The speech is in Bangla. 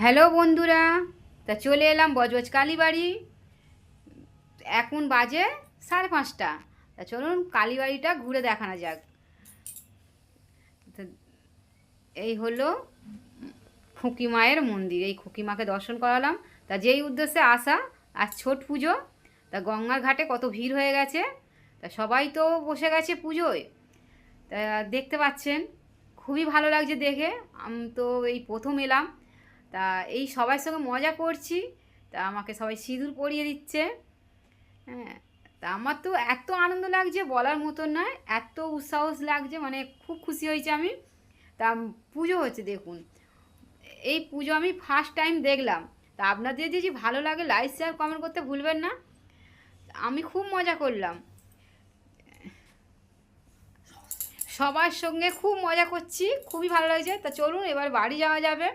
হ্যালো বন্ধুরা, তা চলে এলাম বজবজ কালীবাড়ি। এখন বাজে 5:30। তা চলুন কালীবাড়িটা ঘুরে দেখানো যাক। তা এই হলো খুকি মায়ের মন্দির। এই খুকি মাকে দর্শন করালাম। তা যেই উদ্দেশ্যে আসা, আজ ছট পুজো। তা গঙ্গার ঘাটে কত ভিড় হয়ে গেছে। তা সবাই তো বসে গেছে পুজোয়। তা দেখতে পাচ্ছেন, খুবই ভালো লাগছে দেখে। আমি তো এই প্রথম এলাম। তা এই সবার সঙ্গে মজা করছি। তা আমাকে সবাই সিঁদুর পরিয়ে দিচ্ছে। হ্যাঁ, তা আমার তো এত আনন্দ লাগছে বলার মতন নয়, এত উৎসাহ লাগছে, মানে খুব খুশি হয়েছি আমি। তা পুজো হচ্ছে দেখুন, এই পুজো আমি ফার্স্ট টাইম দেখলাম। তা আপনাদের যদি ভালো লাগে লাইক শেয়ার কমেন্ট করতে ভুলবেন না। আমি খুব মজা করলাম, সবার সঙ্গে খুব মজা করছি, খুবই ভালো লাগছে। তা চলুন এবার বাড়ি যাওয়া যাবে।